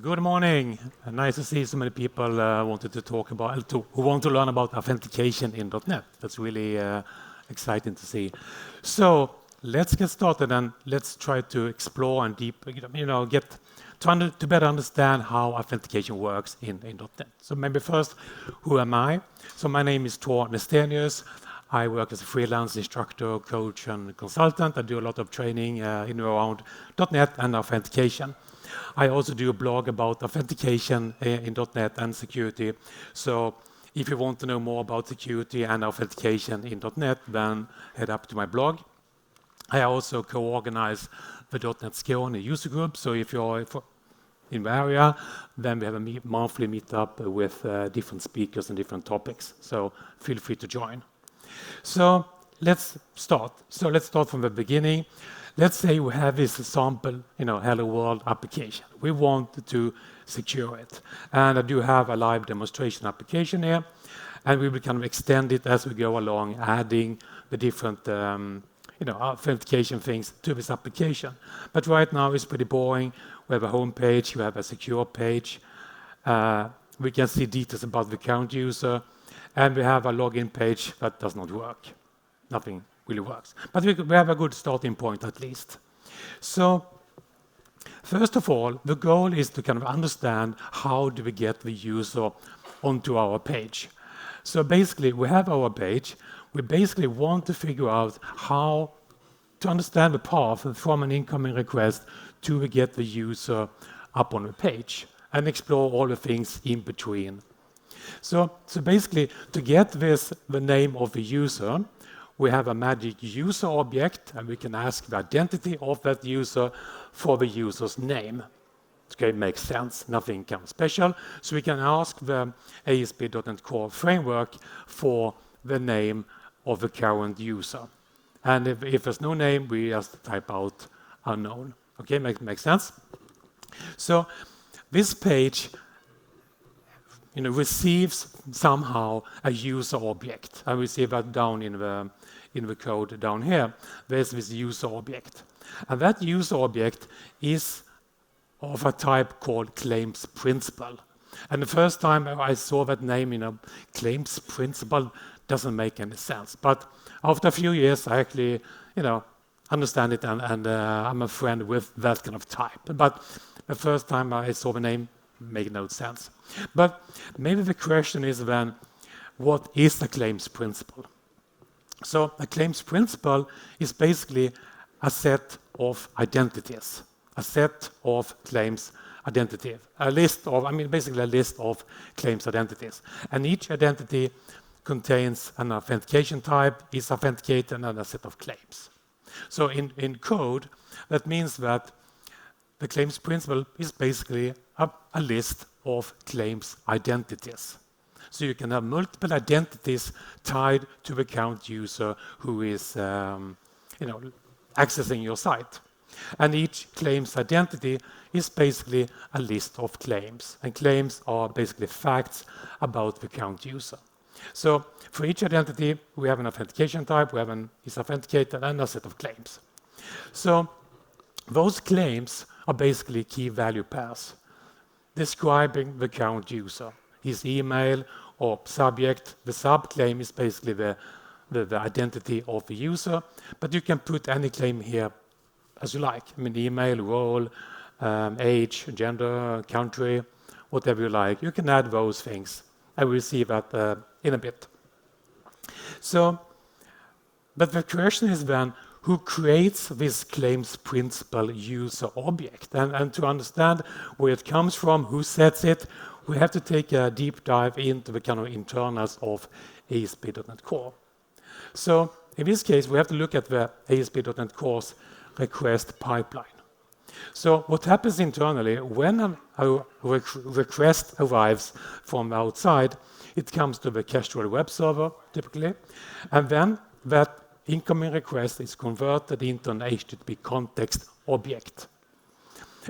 Good morning. Nice to see so many people wanted to talk about, who want to learn about authentication in .NET. That's really exciting to see. So let's get started and let's try to explore and get to better understand how authentication works in .NET. So maybe first, who am I? So my name is Nestenius. I work as a freelance instructor, coach, and consultant. I do a lot of training in and around .NET and authentication. I also do a blog about authentication in .NET and security. So if you want to know more about security and authentication in .NET, then head up to my blog. I also co-organize the .NET Skåne user group. So if you're in the area, then we have a monthly meetup with different speakers and different topics. So feel free to join. So let's start. So let's start from the beginning. Let's say we have this sample, Hello World application. We want to secure it. And I do have a live demonstration application here. And we will kind of extend it as we go along, adding the different authentication things to this application. But right now it's pretty boring. We have a home page, we have a secure page. We can see details about the current user. And we have a login page that does not work. Nothing really works. But we have a good starting point at least. So first of all, the goal is to kind of understand how do we get the user onto our page. So basically, we have our page. We basically want to figure out how to understand the path from an incoming request to get the user up on the page and explore all the things in between. So basically, to get the name of the user, we have a magic user object, and we can ask the identity of that user for the user's name. Okay, makes sense, nothing kind of special. So we can ask the ASP.NET Core framework for the name of the current user. And if there's no name, we just type out unknown. Okay, makes sense? So this page receives somehow a user object. And we see that down in the code down here. There's this user object. And that user object is of a type called ClaimsPrincipal. And the first time I saw that name, ClaimsPrincipal doesn't make any sense. But after a few years, I actually, understand it, and I'm a friend with that kind of type. But the first time I saw the name, made no sense. But maybe the question is then, what is a ClaimsPrincipal? So a ClaimsPrincipal is basically a set of identities, a set of claims identity, basically a list of claims identities. And each identity contains an authentication type, is authenticated, and a set of claims. So in code, that means that the ClaimsPrincipal is basically a list of claims identities. So you can have multiple identities tied to the current user who is accessing your site. And each claims identity is basically a list of claims. And claims are basically facts about the current user. So for each identity, we have an authentication type, we have is authenticated, and a set of claims. So those claims are basically key value pairs describing the current user, his email or subject. The subclaim is basically the identity of the user, but you can put any claim here as you like. Email, role, age, gender, country, whatever you like. You can add those things. I will see that in a bit. So, but the question is then, who creates this ClaimsPrincipal user object? And to understand where it comes from, who sets it, we have to take a deep dive into the kind of internals of ASP.NET Core. So in this case, we have to look at the ASP.NET Core's request pipeline. So what happens internally, when a request arrives from outside, it comes to the casual web server, typically, and then that incoming request is converted into an HTTP context object.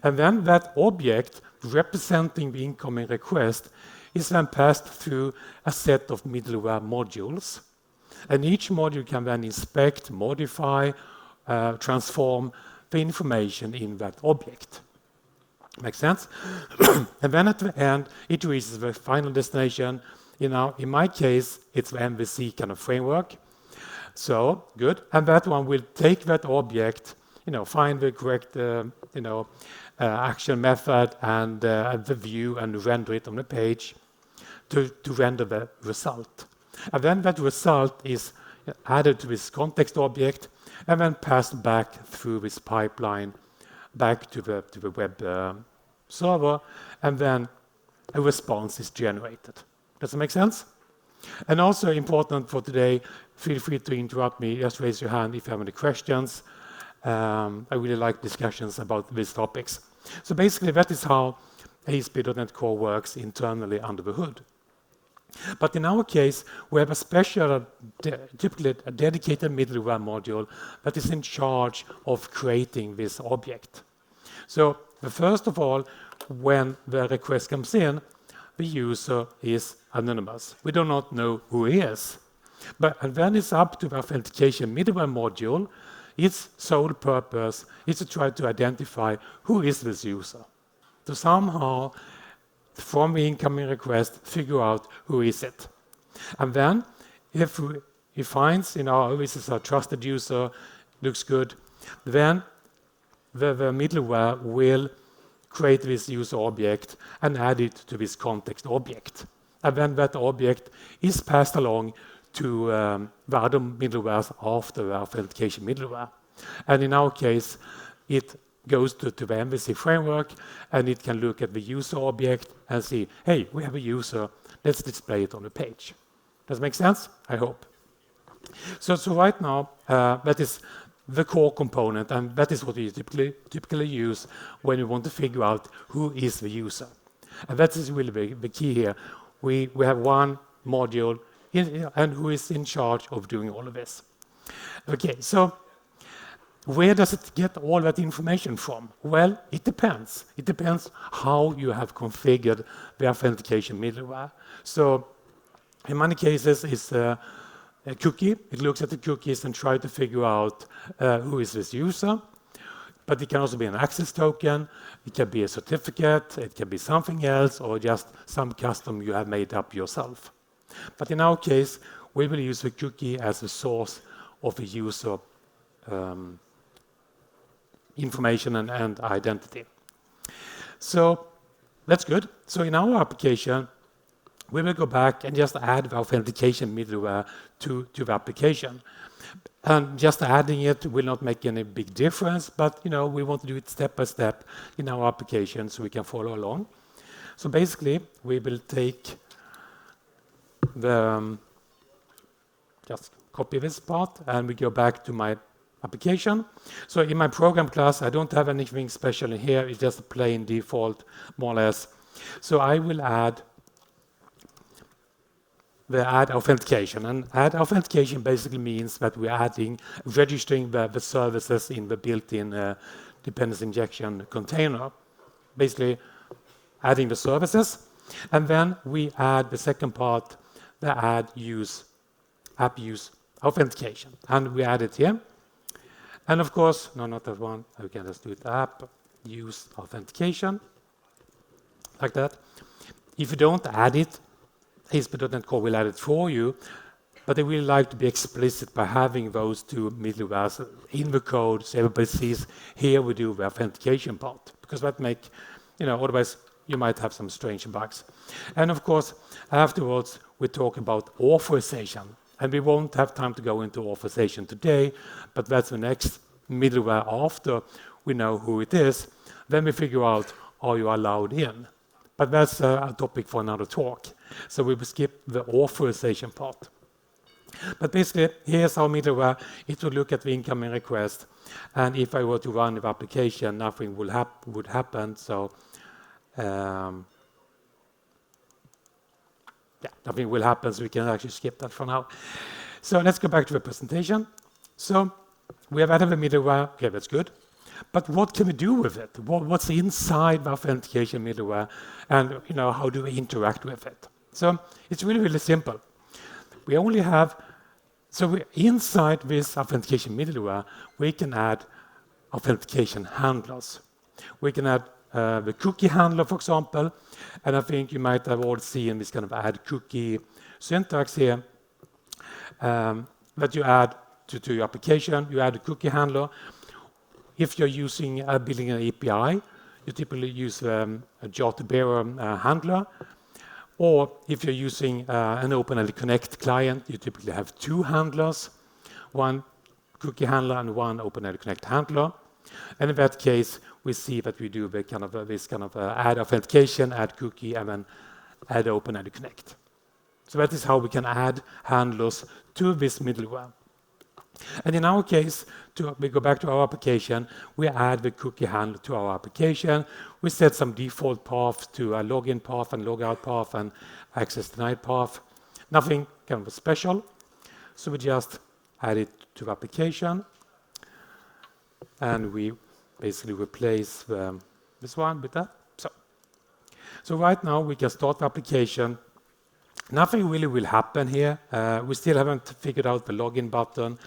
And then that object representing the incoming request is then passed through a set of middleware modules. And each module can then inspect, modify, transform the information in that object. Makes sense? And then at the end, it reaches the final destination. In my case, it's the MVC kind of framework. So good. And that one will take that object, find the correct, action method and the view and render it on the page to render the result. And then that result is added to this context object and then passed back through this pipeline back to the web server, and then a response is generated. Does that make sense? And also important for today, feel free to interrupt me, just raise your hand if you have any questions. I really like discussions about these topics. So basically that is how ASP.NET Core works internally under the hood. But in our case, we have a special, typically a dedicated middleware module that is in charge of creating this object. So first of all, when the request comes in, the user is anonymous. We do not know who he is. And then it's up to the authentication middleware module. Its sole purpose is to try to identify who is this user. To somehow, from the incoming request, figure out who is it. And then, if he finds, this is a trusted user, looks good, then the middleware will create this user object and add it to this context object. And then that object is passed along to the other middlewares after the authentication middleware. And in our case, it goes to the MVC framework, and it can look at the user object and see, hey, we have a user, let's display it on the page. Does it make sense? I hope. So right now, that is the core component, and that is what we typically use when we want to figure out who is the user. And that is really the key here. We have one module and who is in charge of doing all of this. Okay, so where does it get all that information from? Well, it depends. It depends how you have configured the authentication middleware. So in many cases, it's a cookie. It looks at the cookies and tries to figure out who is this user. But it can also be an access token. It can be a certificate. It can be something else, or just some custom you have made up yourself. But in our case, we will use the cookie as a source of the user information and identity. So that's good. So in our application, we will go back and just add the authentication middleware to the application. And just adding it will not make any big difference, but we want to do it step by step in our application so we can follow along. So basically, we will take just copy this part, and we go back to my application. So in my program class, I don't have anything special in here. It's just a plain default, more or less. So I will add the add authentication. And add authentication basically means that we're registering the services in the built-in dependency injection container. Basically, adding the services. And then we add the second part, the app use authentication. And we add it here. And of course, no, not that one. We can just do it app use authentication, like that. If you don't add it, ASP.NET Core will add it for you, but I really like to be explicit by having those two middlewares in the code so everybody sees here we do the authentication part, because that otherwise you might have some strange bugs. And of course, afterwards, we talk about authorization. And we won't have time to go into authorization today, but that's the next middleware after we know who it is. Then we figure out, are you allowed in? But that's a topic for another talk. So we will skip the authorization part. But basically, here's our middleware. It will look at the incoming request. And if I were to run the application, nothing would happen. So nothing will happen, so we can actually skip that for now. So let's go back to the presentation. So we have added the middleware. Okay, that's good. But what can we do with it? What's inside the authentication middleware? And how do we interact with it? So it's really, really simple. We only have, inside this authentication middleware, we can add authentication handlers. We can add the cookie handler, for example. And I think you might have all seen this kind of add cookie syntax here that you add to your application. You add a cookie handler. If you're using building an API, you typically use a jar-to-bearer handler. Or if you're using an OpenID Connect client, you typically have two handlers, one cookie handler and one OpenID Connect handler. And in that case, we see that we do the kind of this kind of add authentication, add cookie, and then add OpenID Connect. So that is how we can add handlers to this middleware. And in our case, we go back to our application, we add the cookie handler to our application. We set some default path to a login path and logout path and access denied path. Nothing kind of special. So we just add it to the application. And we basically replace this one with that. So right now we can start the application. Nothing really will happen here. We still haven't figured out the login button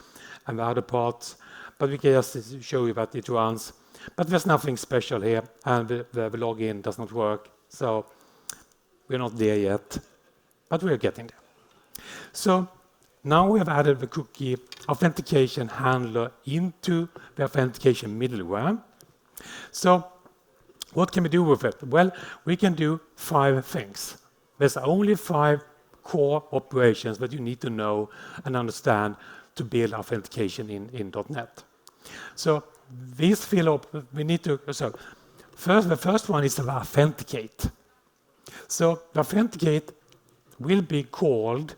and the other parts, but we can just show you that it runs. But there's nothing special here, and the login does not work. So we're not there yet, but we're getting there. So now we have added the cookie authentication handler into the authentication middleware. So what can we do with it? Well, we can do 5 things. There's only 5 core operations that you need to know and understand to build authentication in .NET. So these fill up, we need to, so the first one is to authenticate. So the authenticate will be called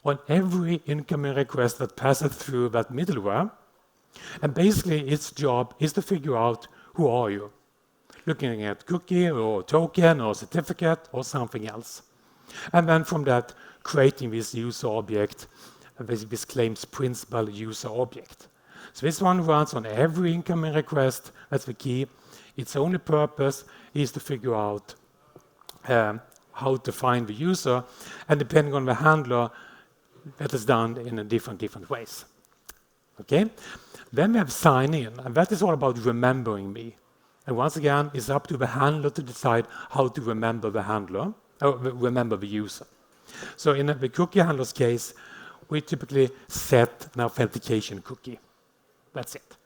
on every incoming request that passes through that middleware. And basically its job is to figure out who are you, looking at cookie or token or certificate or something else. And then from that, creating this user object, this ClaimsPrincipal user object. So this one runs on every incoming request. That's the key. Its only purpose is to figure out how to find the user, and depending on the handler, that is done in a different ways. Okay. Then we have sign in, and that is all about remembering me. And once again, it's up to the handler to decide how to remember the handler, or remember the user. So in the cookie handler's case, we typically set an authentication cookie. That's it.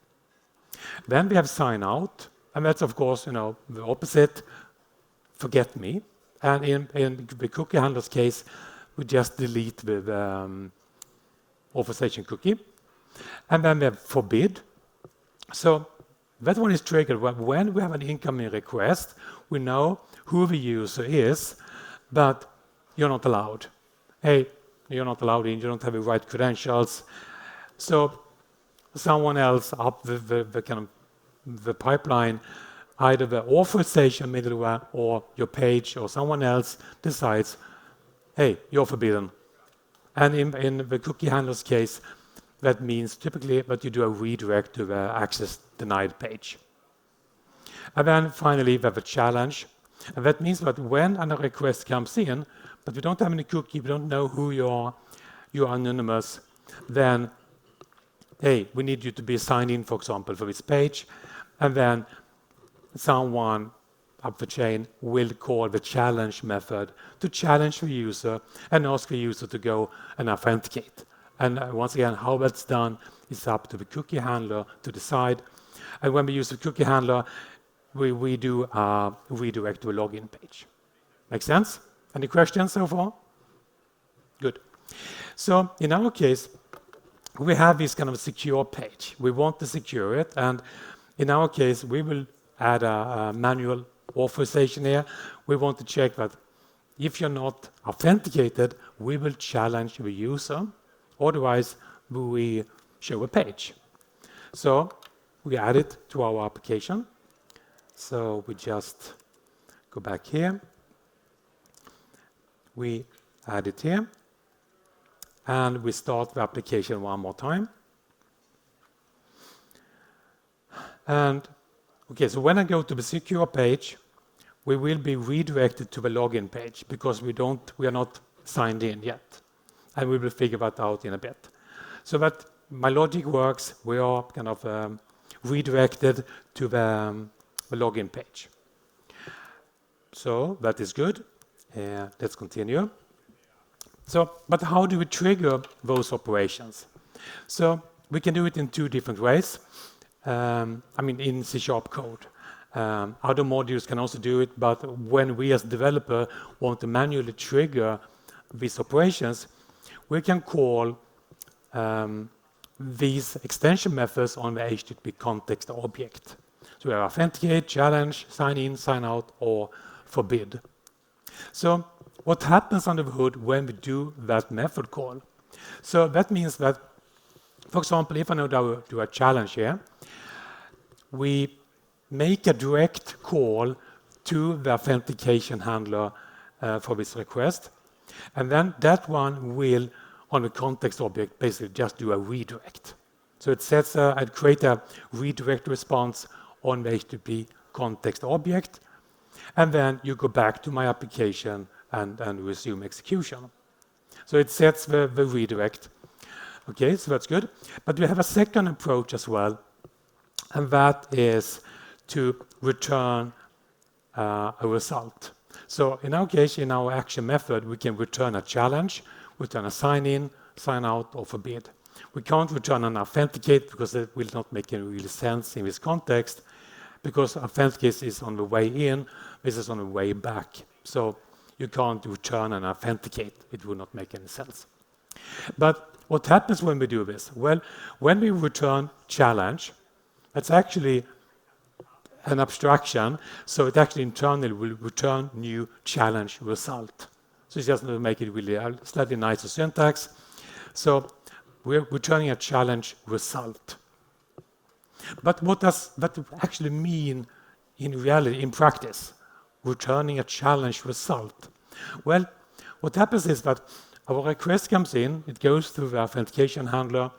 Then we have sign out, and that's of course, the opposite, forget me. And in the cookie handler's case, we just delete the authorization cookie. And then we have forbid. So that one is triggered when we have an incoming request. We know who the user is, but you're not allowed. Hey, you're not allowed in, you don't have the right credentials. So someone else up the pipeline, either the authorization middleware or your page or someone else decides, hey, you're forbidden. And in the cookie handler's case, that means typically that you do a redirect to the access denied page. And then finally, we have a challenge. And that means that when a request comes in, but we don't have any cookie, we don't know who you are, you're anonymous, then, hey, we need you to be signed in, for example, for this page. And then someone up the chain will call the challenge method to challenge the user and ask the user to go and authenticate. And once again, how that's done is up to the cookie handler to decide. And when we use the cookie handler, we do redirect to a login page. Make sense? Any questions so far? Good. So in our case, we have this kind of secure page. We want to secure it. And in our case, we will add a manual authorization here. We want to check that if you're not authenticated, we will challenge the user. Otherwise, we show a page. So we add it to our application. So we just go back here. We add it here. And we start the application one more time. And okay, so when I go to the secure page, we will be redirected to the login page because we are not signed in yet. And we will figure that out in a bit. So that my logic works, we are kind of redirected to the login page. So that is good. Let's continue. So, but how do we trigger those operations? So we can do it in two different ways. In C# code. Other modules can also do it, but when we as developer want to manually trigger these operations, we can call these extension methods on the HTTP context object. So we have authenticate, challenge, sign in, sign out, or forbid. So what happens under the hood when we do that method call? So that means that, for example, if I now do a challenge here, we make a direct call to the authentication handler for this request, and then that one will, on the context object, basically just do a redirect. So it sets and create a redirect response on the HTTP context object, and then you go back to my application and resume execution. So it sets the redirect. Okay, so that's good. But we have a second approach as well, and that is to return a result. So in our case, in our action method, we can return a challenge, return a sign in, sign out, or forbid. We can't return an authenticate because it will not make any real sense in this context, because authenticate is on the way in, this is on the way back. So you can't return an authenticate. It will not make any sense. But what happens when we do this? Well, when we return challenge, that's actually an abstraction, so it actually internally will return new challenge result. So it's just to make it really a slightly nicer syntax. So we're returning a challenge result. But what does that actually mean in reality, in practice? Returning a challenge result. Well, what happens is that our request comes in, it goes through the authentication handler,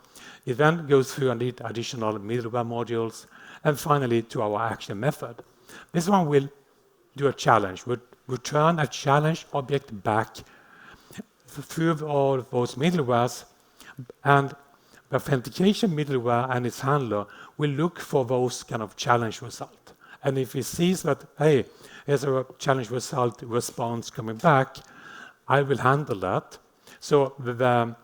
it then goes through and need additional middleware modules, and finally to our action method. This one will do a challenge, would return a challenge object back through all of those middlewares, and the authentication middleware and its handler will look for those kind of challenge result. And if it sees that, hey, there's a challenge result response coming back, I will handle that. So the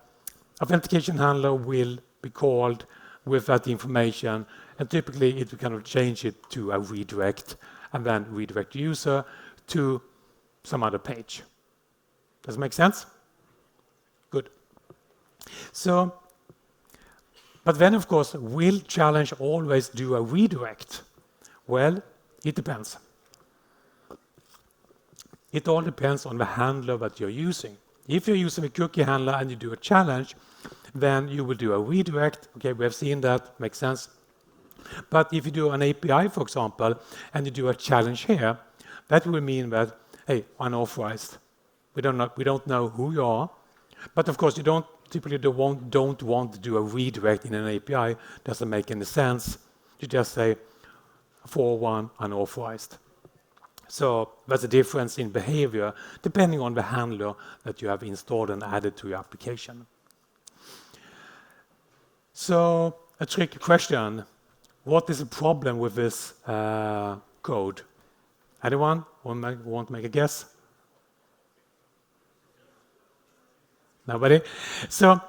authentication handler will be called with that information, and typically it will kind of change it to a redirect, and then redirect the user to some other page. Does it make sense? Good. So, but then of course, will challenge always do a redirect? Well, it depends. It all depends on the handler that you're using. If you're using a cookie handler and you do a challenge, then you will do a redirect. Okay, we have seen that, makes sense. But if you do an API, for example, and you do a challenge here, that will mean that, hey, unauthorized. We don't know who you are. But of course, you typically don't want to do a redirect in an API. Doesn't make any sense. You just say 4.1 unauthorized. So that's a difference in behavior depending on the handler that you have installed and added to your application. So a tricky question. What is the problem with this code? Anyone want to make a guess? Nobody? So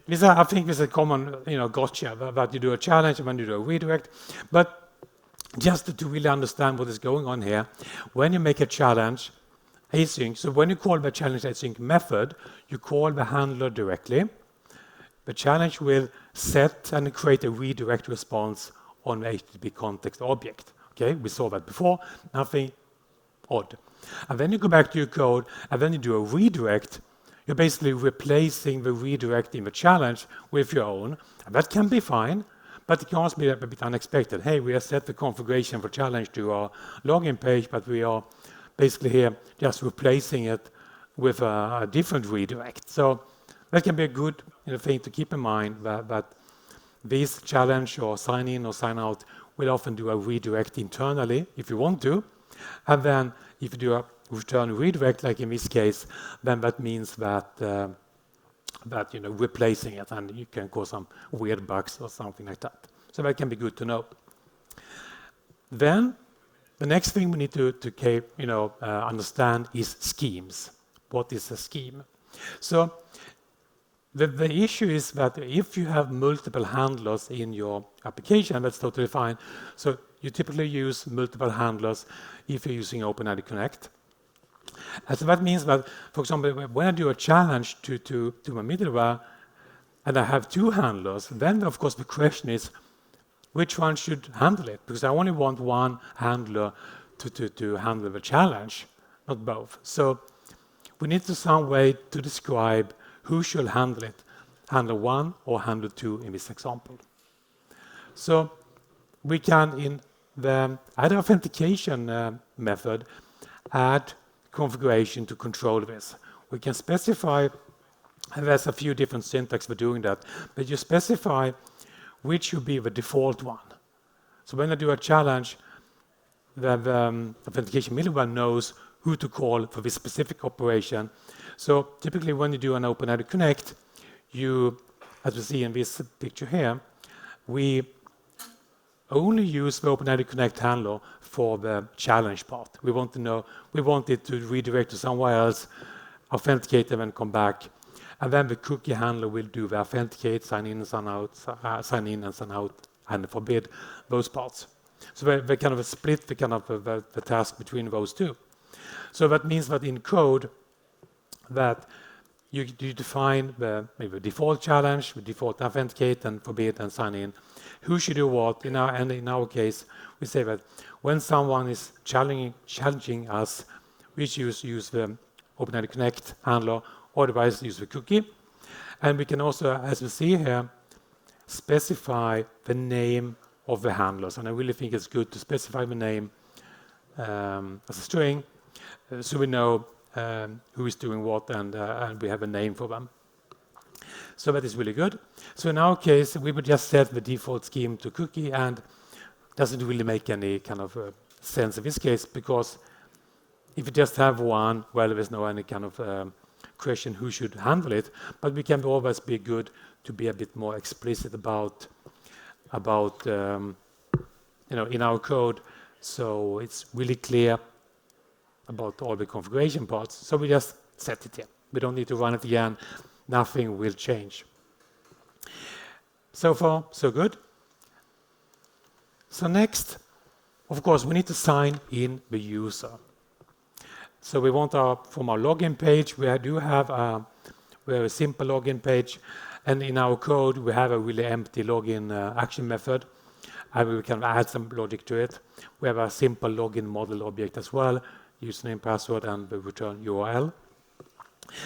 I think this is a common gotcha, that you do a challenge and then you do a redirect. But just to really understand what is going on here, when you make a challenge async, so when you call the challenge async method, you call the handler directly. The challenge will set and create a redirect response on the HTTP context object. Okay, we saw that before, nothing odd. And then you go back to your code, and then you do a redirect. You're basically replacing the redirect in the challenge with your own. And that can be fine, but it can also be a bit unexpected. Hey, we have set the configuration for challenge to our login page, but we are basically here just replacing it with a different redirect. So that can be a good thing to keep in mind, that this challenge or sign in or sign out will often do a redirect internally if you want to. And then if you do a return redirect, like in this case, then that means that replacing it, and you can cause some weird bugs or something like that. So that can be good to know. Then The next thing we need to understand is schemes. What is a scheme? So the issue is that if you have multiple handlers in your application, that's totally fine. So you typically use multiple handlers if you're using OpenID Connect. And so that means that, for example, when I do a challenge to my middleware and I have two handlers, then of course the question is which one should handle it? Because I only want one handler to handle the challenge, not both. So we need some way to describe who should handle it, handler 1 or handler 2 in this example. So we can, in the add authentication method, add configuration to control this. We can specify, and there's a few different syntax for doing that, but you specify which should be the default one. So when I do a challenge, the authentication middleware knows who to call for this specific operation. So typically when you do an OpenID Connect, you, as we see in this picture here, we only use the OpenID Connect handler for the challenge part. We want it to redirect to somewhere else, authenticate them and come back. And then the cookie handler will do the authenticate, sign in and sign out, sign in and sign out, and forbid those parts. So they kind of split the kind of the task between those two. So that means that in code, that you define maybe the default challenge, the default authenticate and forbid and sign in. Who should do what? In our case, we say that when someone is challenging us, we use the OpenID Connect handler, otherwise use the cookie. And we can also, as we see here, specify the name of the handlers. And I really think it's good to specify the name as a string, so we know who is doing what, and we have a name for them. So that is really good. So in our case, we would just set the default scheme to cookie, and doesn't really make any kind of sense in this case, because if you just have one, well, there's no any kind of question who should handle it. But we can always be good to be a bit more explicit about in our code, so it's really clear about all the configuration parts. So we just set it here. We don't need to run it again. Nothing will change. So far, so good. So next, of course, we need to sign in the user. So we want from our login page, we do have a very simple login page. And in our code, we have a really empty login action method. And we can add some logic to it. We have a simple login model object as well, username, password, and the return URL.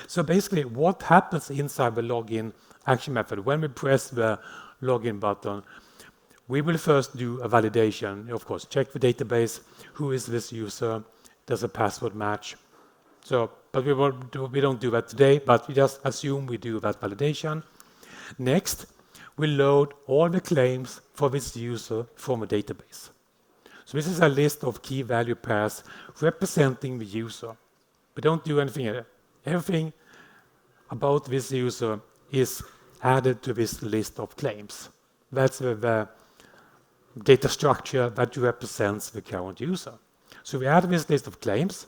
So basically, what happens inside the login action method, when we press the login button, we will first do a validation. Of course, check the database. Who is this user? Does a password match? So, but we don't do that today, but we just assume we do that validation. Next, we load all the claims for this user from a database. So this is a list of key value pairs representing the user. We don't do anything. Everything about this user is added to this list of claims. That's the data structure that represents the current user. So we add this list of claims.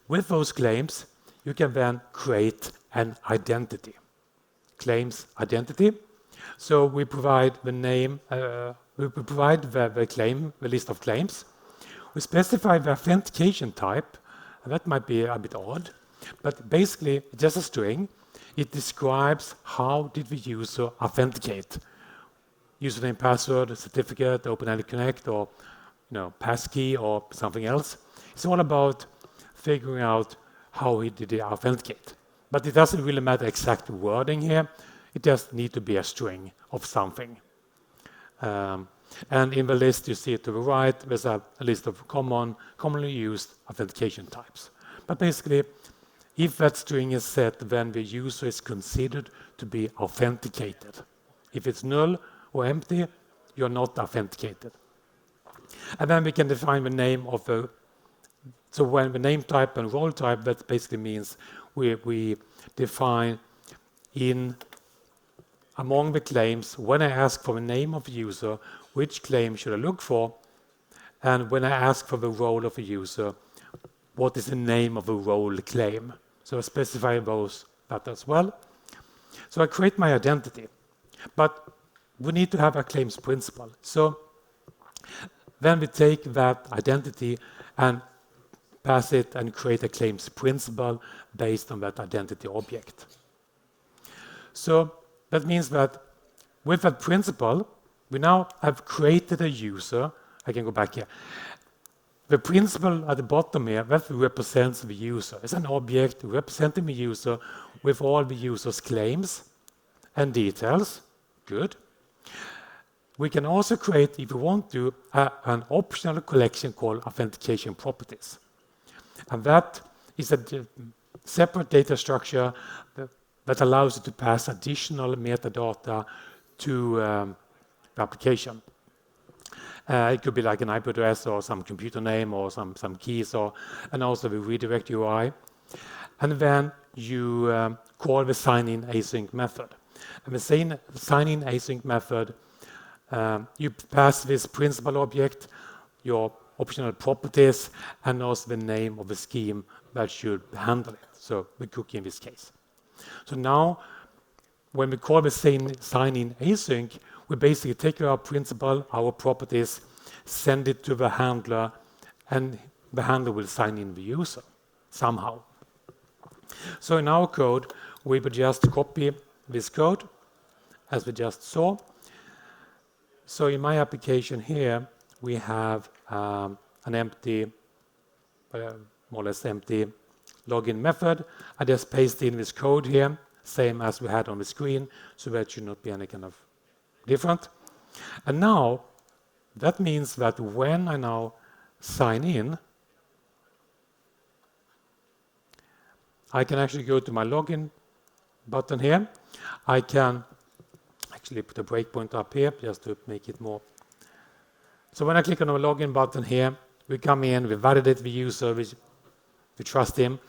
With those claims, you can then create an identity. Claims identity. So we provide the name, we provide the claim, the list of claims. We specify the authentication type, and that might be a bit odd, but basically just a string. It describes how did the user authenticate. Username, password, certificate, OpenID Connect, or passkey or something else. It's all about figuring out how he did authenticate. But it doesn't really matter exact wording here. It just needs to be a string of something. And in the list you see to the right, there's a list of commonly used authentication types. But basically, if that string is set, then the user is considered to be authenticated. If it's null or empty, you're not authenticated. And then we can define the name of the. So when the name type and role type, that basically means we define among the claims, when I ask for the name of the user, which claim should I look for, And when I ask for the role of a user, what is the name of a role claim? So I specify that as well. So I create my identity, but we need to have a claims principal. So then we take that identity and pass it and create a claims principal based on that identity object. So that means that with that principal, we now have created a user. I can go back here. The principal at the bottom here, that represents the user. It's an object representing the user with all the user's claims and details. Good. We can also create, if we want to, an optional collection called Authentication properties. And that is a separate data structure that allows you to pass additional metadata to the application. It could be like an IP address or some computer name or some keys, and also the redirect URI. And then you call the sign-in async method. And the sign-in async method, you pass this principal object, your optional properties, and also the name of the scheme that should handle it. So the cookie in this case. So now, when we call the sign-in async, we basically take our principal, our properties, send it to the handler, and the handler will sign in the user somehow. So in our code, we would just copy this code, as we just saw. So in my application here, we have an empty, more or less empty login method. I just paste in this code here, same as we had on the screen, so that should not be any kind of different. And now, that means that when I now sign in, I can actually go to my login button here. I can actually put a breakpoint up here just to make it more. So when I click on the login button here, we come in, we validate the user, we trust him.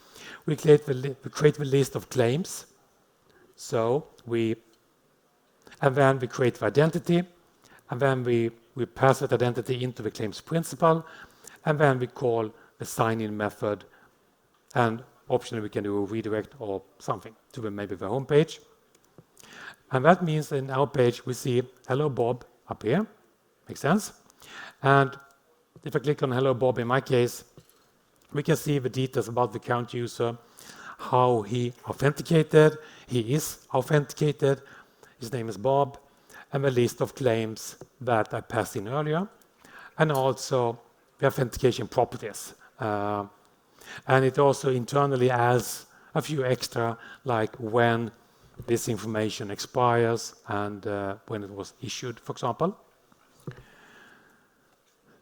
We create the list of claims. So and then we create the identity, and then we pass that identity into the claims principal, and then we call the sign-in method, and optionally we can do a redirect or something to maybe the home page. And that means in our page we see Hello Bob up here. Makes sense? And if I click on Hello Bob in my case, we can see the details about the current user, how he authenticated. He is authenticated. His name is Bob, and the list of claims that I passed in earlier, and also the authentication properties. And it also internally adds a few extra, like when this information expires and when it was issued, for example.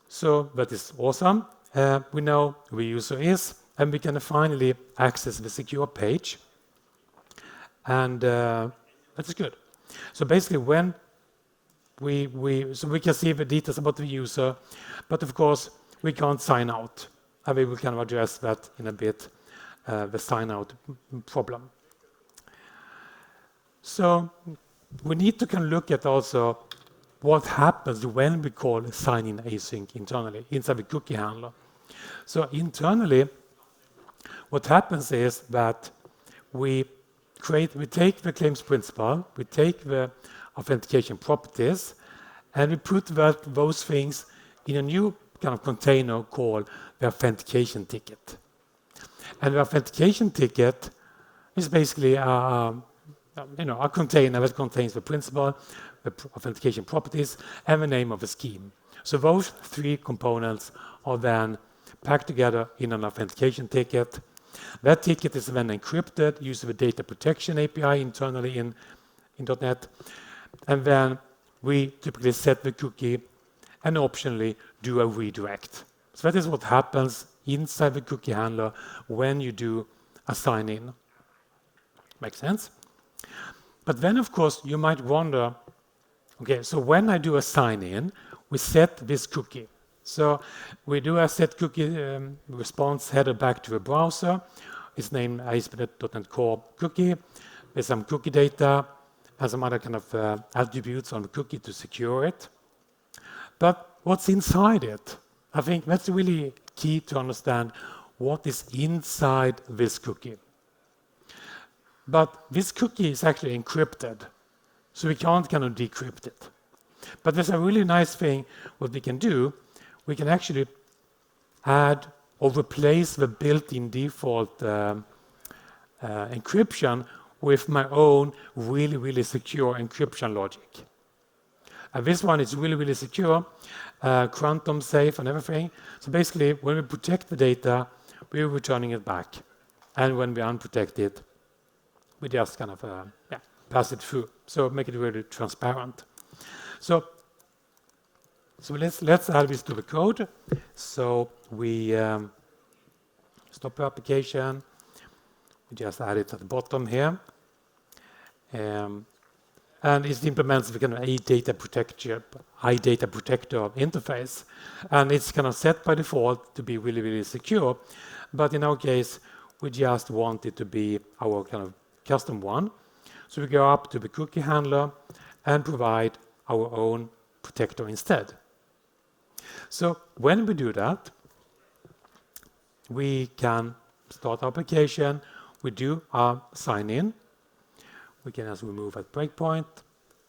So that is awesome. We know who the user is, and we can finally access the secure page. And that is good. So basically, when we can see the details about the user, but of course, we can't sign out. And we will kind of address that in a bit, the sign out problem. So we need to kind of look at also what happens when we call sign-in async internally inside the cookie handler. So internally, what happens is that we take the claims principal, we take the authentication properties, and we put those things in a new kind of container called the authentication ticket. And the authentication ticket is basically a container that contains the principal, the authentication properties, and the name of the scheme. So those three components are then packed together in an authentication ticket. That ticket is then encrypted using the data protection API internally in .NET. And then we typically set the cookie and optionally do a redirect. So that is what happens inside the cookie handler when you do a sign-in. Makes sense? But then, of course, you might wonder, okay, so when I do a sign-in, we set this cookie. So we do a set cookie response header back to the browser. It's named ASP.NET Core cookie. There's some cookie data and some other kind of attributes on the cookie to secure it. But what's inside it? I think that's really key to understand what is inside this cookie. But this cookie is actually encrypted, so we can't kind of decrypt it. But there's a really nice thing what we can do. We can actually add or replace the built-in default encryption with my own really secure encryption logic. And this one is really secure, quantum safe and everything. So basically, when we protect the data, we're returning it back. And when we unprotect it, we just kind of pass it through. So make it really transparent. So let's add this to the code. So we stop the application. We just add it at the bottom here. And it implements the kind of iData protector interface. And it's kind of set by default to be really secure. But in our case, we just want it to be our kind of custom one. So we go up to the cookie handler and provide our own protector instead. So when we do that, we can start our application. We do our sign in. We can also remove at breakpoint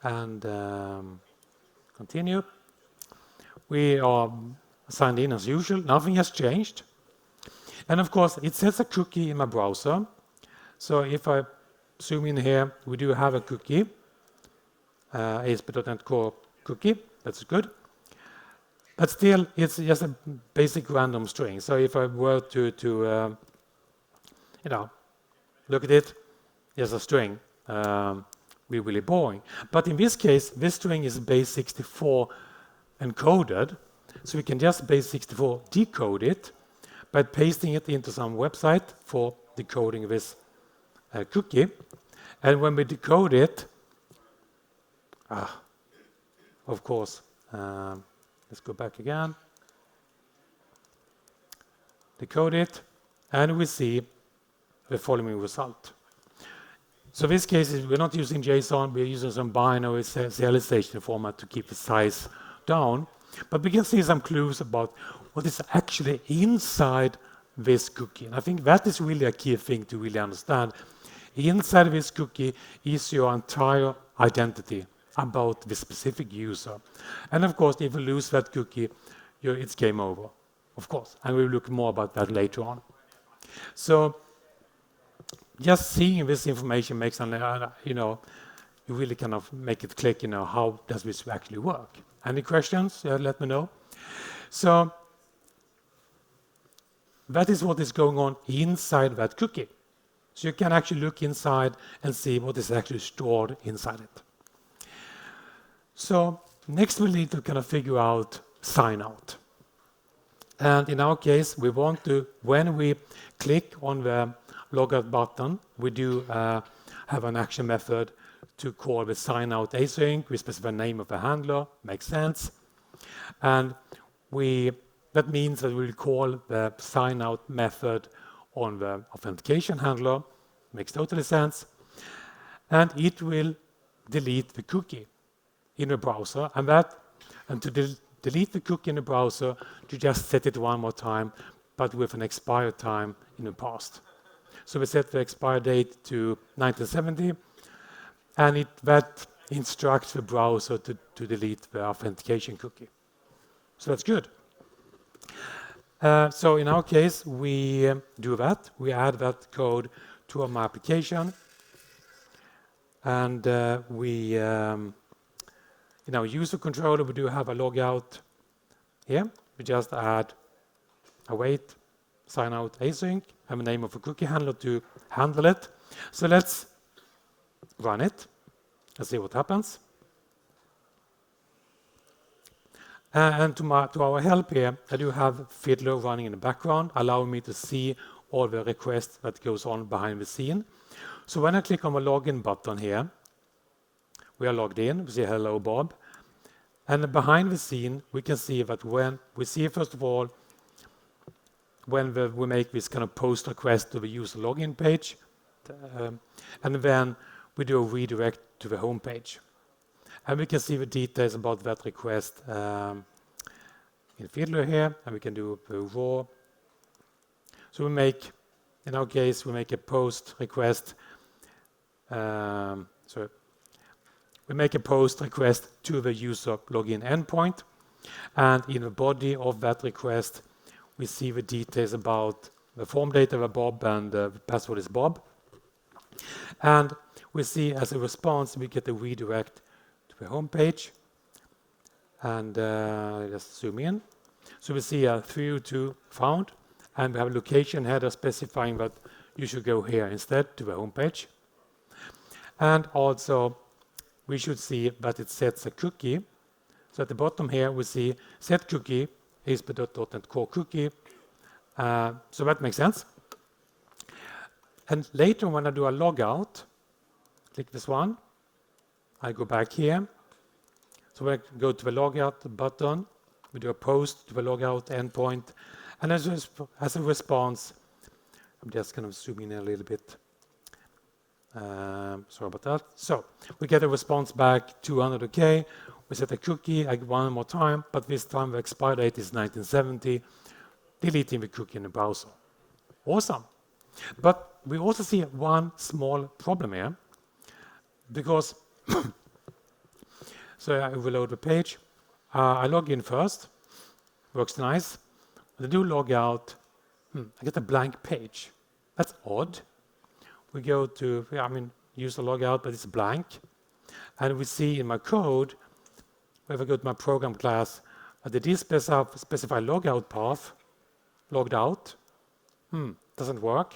and continue. We are signed in as usual. Nothing has changed. And of course, it sets a cookie in my browser. So if I zoom in here, we do have a cookie, ASP.NET Core cookie. That's good. But still, it's just a basic random string. So if I were to look at it, there's a string. Really boring. But in this case, this string is base 64 encoded. So we can just base 64 decode it by pasting it into some website for decoding this cookie. And when we decode it, of course, let's go back again. Decode it, and we see the following result. So this case, we're not using JSON, we're using some binary serialization format to keep the size down. But we can see some clues about what is actually inside this cookie. And I think that is really a key thing to really understand. Inside this cookie is your entire identity about the specific user. And of course, if you lose that cookie, it's game over, of course. And we'll look more about that later on. So just seeing this information makes, you really kind of make it click, how does this actually work? Any questions? Let me know. So that is what is going on inside that cookie. So you can actually look inside and see what is actually stored inside it. So next we need to kind of figure out sign out. And in our case, we want to, when we click on the logout button, we do have an action method to call the sign out async. We specify the name of the handler, makes sense. And that means that we'll call the sign out method on the authentication handler, makes totally sense. And it will delete the cookie in the browser. And to delete the cookie in the browser, you just set it one more time, but with an expired time in the past. So we set the expire date to 1970, and that instructs the browser to delete the authentication cookie. So that's good. So in our case, we do that. We add that code to our application, and in our user controller, we do have a logout here. We just add await sign out async, have a name of a cookie handler to handle it. So let's run it and see what happens. And to our help here, I do have Fiddler running in the background, allowing me to see all the requests that goes on behind the scene. So when I click on the login button here, we are logged in, we see hello Bob. And behind the scene, we can see that when we see, first of all, when we make this kind of post request to the user login page, and then we do a redirect to the home page. And we can see the details about that request in Fiddler here, and we can do the raw. So we make, in our case, we make a post request. We make a post request to the user login endpoint, and in the body of that request, we see the details about the form data of Bob, and the password is Bob. And we see as a response, we get a redirect to the home page. And just zoom in. So we see a 302 found, and we have a location header specifying that you should go here instead to the home page. And also, we should see that it sets a cookie. So at the bottom here, we see set cookie ASP.NET Core cookie. So that makes sense. And later, when I do a logout, click this one. I go back here. So we go to the logout button. We do a post to the logout endpoint. And as a response, I'm just going to zoom in a little bit. Sorry about that. So we get a response back 200 OK. We set a cookie one more time, but this time the expire date is 1970, deleting the cookie in the browser. Awesome. But we also see one small problem here, because so I reload the page. I log in first. Works nice. When I do log out, I get a blank page. That's odd. We go to, user logout, but it's blank. And we see in my code, if I go to my program class, I did specify logout path, logged out. Doesn't work.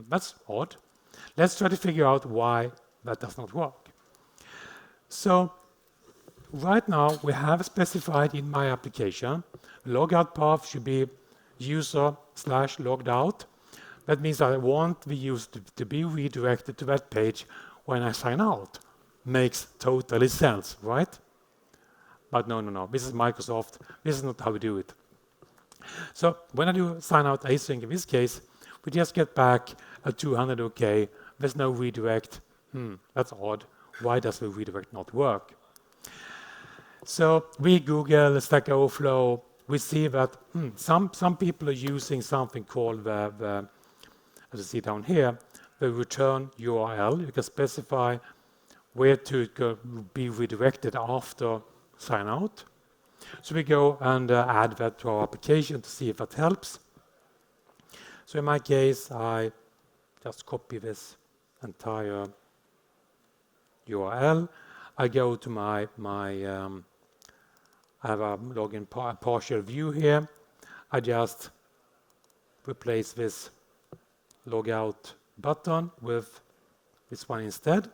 That's odd. Let's try to figure out why that does not work. So right now, we have specified in my application, logout path should be user/logged out. That means I want the user to be redirected to that page when I sign out. Makes totally sense, right? But no. This is Microsoft. This is not how we do it. So when I do sign out async in this case, we just get back a 200 OK. There's no redirect. That's odd. Why does the redirect not work? So we Google Stack Overflow. We see that some people are using something called the as you see down here, the return URL. You can specify where to be redirected after sign out. So we go and add that to our application to see if that helps. So in my case, I just copy this entire URL. I go to I have a login partial view here. I just replace this logout button with this one instead,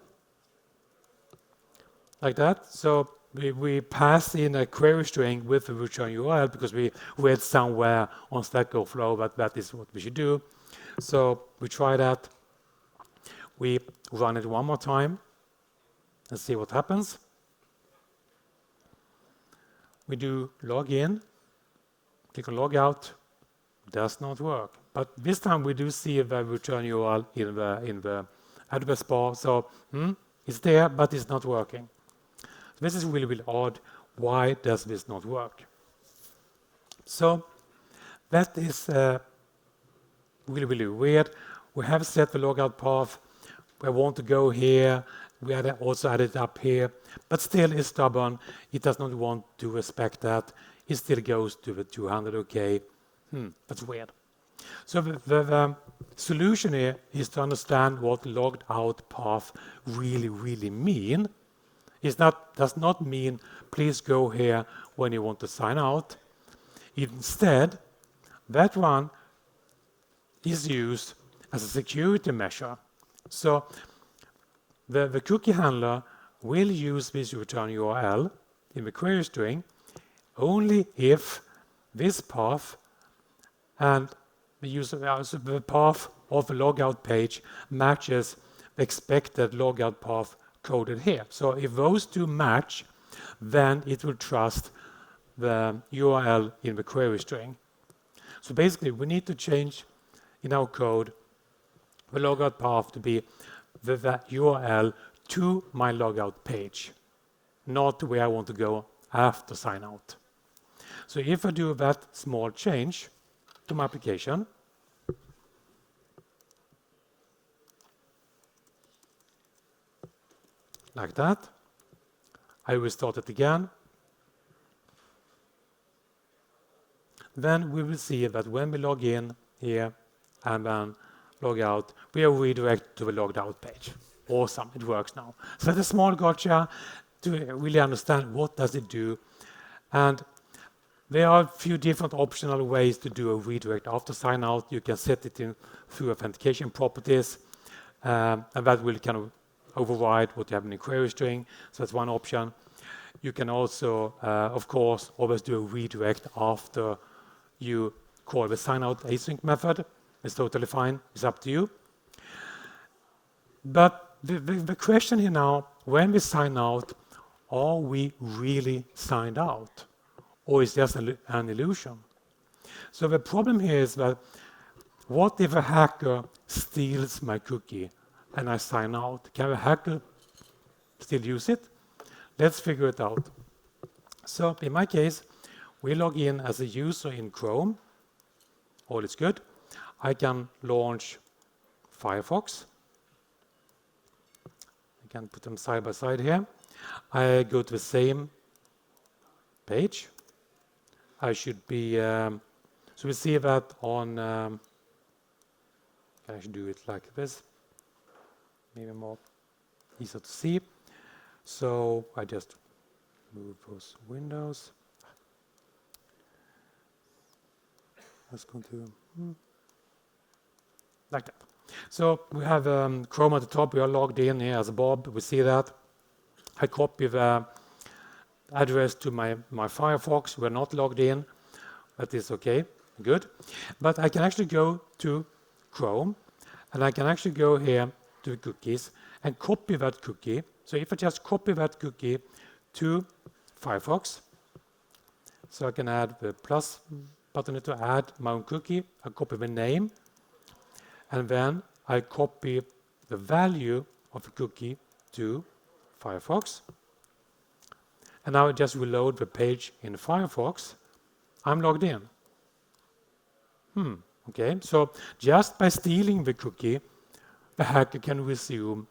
like that. So we pass in a query string with the return URL because we read somewhere on Stack Overflow that is what we should do. So we try that. We run it one more time and see what happens. We do login, click on logout, does not work. But this time we do see the return URL in the address bar. So it's there, but it's not working. So this is really, really odd. Why does this not work? So that is really, really weird. We have set the logout path. We want to go here. We also added it up here. But still it's stubborn. It does not want to respect that. It still goes to the 200 OK. That's weird. So the solution here is to understand what logged out path really, really mean. Does not mean please go here when you want to sign out. Instead, that one is used as a security measure. So the cookie handler will use this return URL in the query string only if this path and the path of the logout page matches the expected logout path coded here. So if those two match, then it will trust the URL in the query string. So basically, we need to change in our code the logout path to be the URL to my logout page, not where I want to go after sign out. So if I do that small change to my application, like that, I restart it again, then we will see that when we log in here and then log out, we are redirected to the logged out page. Awesome, it works now. So that's a small gotcha to really understand what does it do. And there are a few different optional ways to do a redirect after sign out. You can set it in through authentication properties, and that will kind of override what you have in the query string. So that's one option. You can also, of course, always do a redirect after you call the sign out async method. It's totally fine. It's up to you. But the question here now, when we sign out, are we really signed out? Or is it just an illusion? So the problem here is that what if a hacker steals my cookie and I sign out? Can a hacker still use it? Let's figure it out. So in my case, we log in as a user in Chrome. All is good. I can launch Firefox. I can put them side by side here. I go to the same page. I should be, so we see that on, I should do it like this, maybe more easier to see. So I just move those windows. Let's go to, like that. So we have Chrome at the top. We are logged in here as Bob. We see that. I copy the address to my Firefox. We're not logged in. That is okay. Good. But I can actually go to Chrome, and I can actually go here to the cookies and copy that cookie. So if I just copy that cookie to Firefox, so I can add the plus button to add my own cookie. I copy the name, and then I copy the value of the cookie to Firefox. And now I just reload the page in Firefox. I'm logged in. Okay, so just by stealing the cookie, the hacker can resume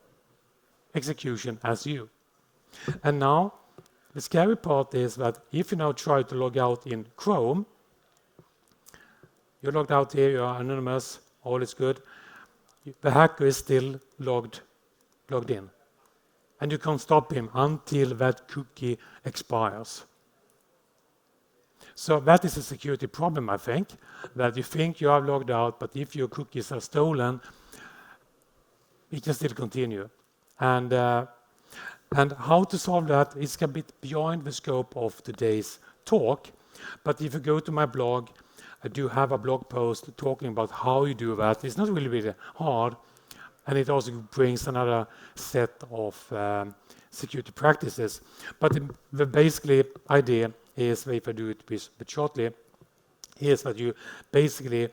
execution as you. And now, the scary part is that if you now try to log out in Chrome, you're logged out here, you're anonymous, all is good. The hacker is still logged in. And you can't stop him until that cookie expires. So that is a security problem, I think, that you think you are logged out, but if your cookies are stolen, it can still continue. And how to solve that is a bit beyond the scope of today's talk. But if you go to my blog, I do have a blog post talking about how you do that. It's not really hard. And it also brings another set of security practices. But the basically idea is, if I do it a bit shortly, is that you basically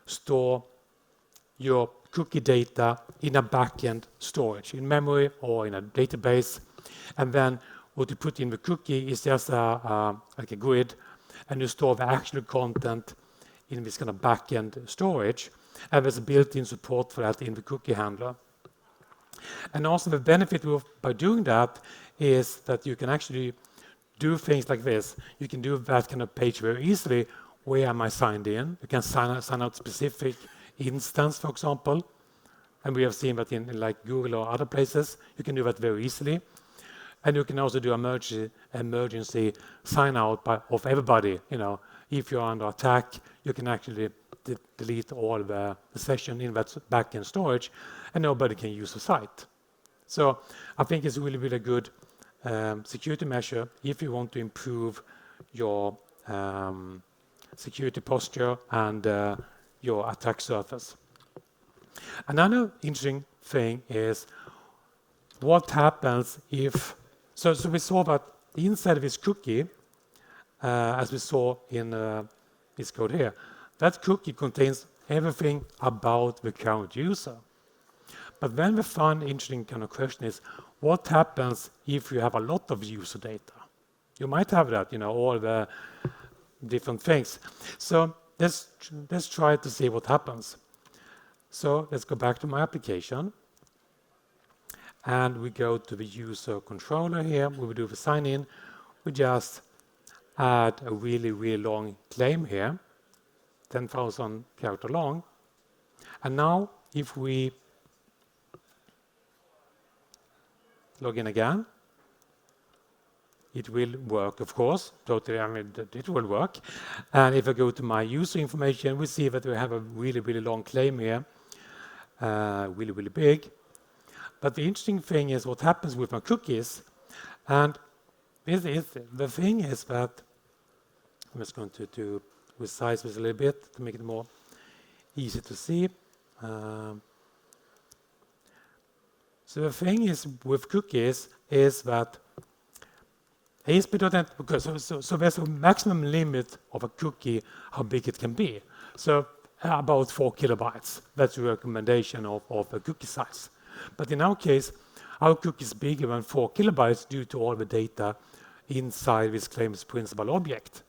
store your cookie data in a backend storage, in memory or in a database. And then what you put in the cookie is just like a grid, and you store the actual content in this kind of backend storage. And there's a built-in support for that in the cookie handler. And also the benefit by doing that is that you can actually do things like this. You can do that kind of page very easily. Where am I signed in? You can sign out specific instance, for example. And we have seen that in like Google or other places. You can do that very easily. And you can also do emergency sign out of everybody. You know, if you're under attack, you can actually delete all the session in that backend storage, and nobody can use the site. So I think it's really, really good security measure if you want to improve your security posture and your attack surface. Another interesting thing is what happens if, so we saw that inside of this cookie, as we saw in this code here, that cookie contains everything about the current user. But then the fun, interesting kind of question is, what happens if you have a lot of user data? You might have that, you know, all the different things. So let's try to see what happens. So let's go back to my application. And we go to the user controller here. We will do the sign in. We just add a really, really long claim here, 10,000 character long. And now if we log in again, it will work, of course. Totally, I mean, it will work. And if I go to my user information, we see that we have a really, really long claim here, really, really big. But the interesting thing is what happens with my cookies. And the thing is that I'm just going to resize this a little bit to make it more easy to see. So the thing is with cookies is that ASP.NET, so there's a maximum limit of a cookie, how big it can be. So about 4 kilobytes. That's the recommendation of a cookie size. But in our case, our cookie is bigger than 4 kilobytes due to all the data inside this ClaimsPrincipal object.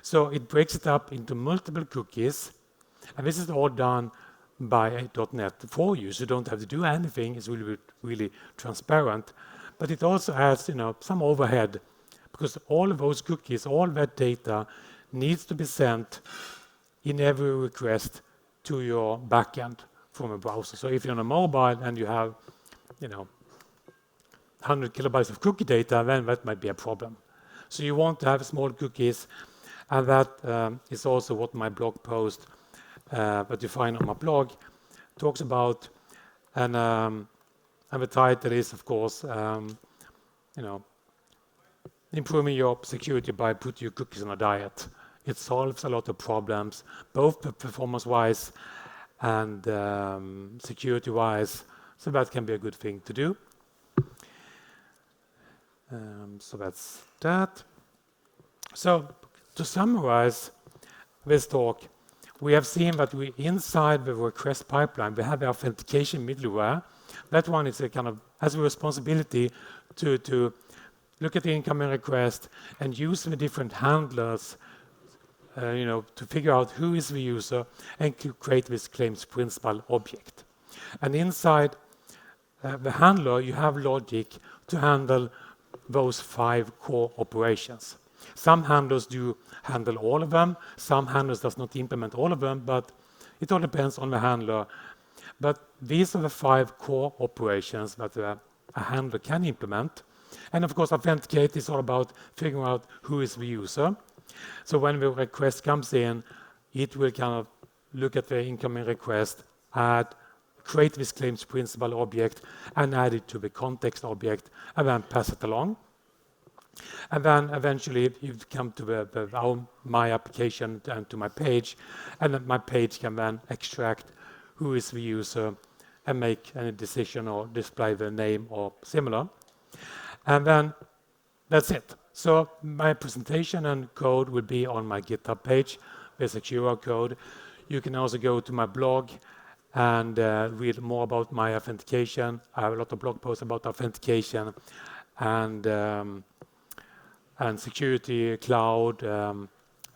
So it breaks it up into multiple cookies, and this is all done by .NET for you, so you don't have to do anything. It's really, really transparent. But it also adds, some overhead, because all of those cookies, all that data needs to be sent in every request to your backend from a browser. So if you're on a mobile and you have, 100 kilobytes of cookie data, then that might be a problem. So you want to have small cookies, and that is also what my blog post that you find on my blog talks about. And the title is, of course, improving your security by putting your cookies on a diet. It solves a lot of problems, both performance-wise and security-wise, so that can be a good thing to do. So that's that. So to summarize this talk, we have seen that we inside the request pipeline, we have the authentication middleware. That one is a kind of has a responsibility to look at the incoming request and use the different handlers to figure out who is the user and to create this ClaimsPrincipal object. And inside the handler, you have logic to handle those 5 core operations. Some handlers do handle all of them. Some handlers does not implement all of them, but it all depends on the handler. But these are the 5 core operations that a handler can implement. And of course, authenticate is all about figuring out who is the user. So when the request comes in, it will kind of look at the incoming request, create this ClaimsPrincipal object, and add it to the context object, and then pass it along. And then eventually you come to my application and to my page, and then my page can then extract who is the user and make any decision or display the name or similar. And then that's it. So my presentation and code will be on my GitHub page. There's a QR code. You can also go to my blog and read more about my authentication. I have a lot of blog posts about authentication and security, cloud, and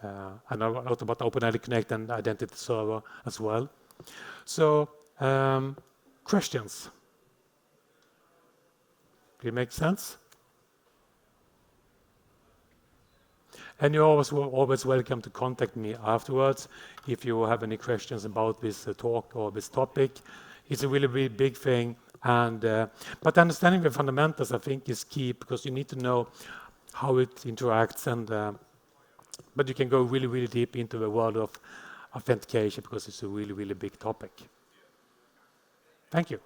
a lot about OpenID Connect and Identity Server as well. So, questions? Did it make sense? And you're always welcome to contact me afterwards if you have any questions about this talk or this topic. It's a really, really big thing. But understanding the fundamentals, I think, is key, because you need to know how it interacts. But you can go really, really deep into the world of authentication, because it's a really, really big topic. Thank you.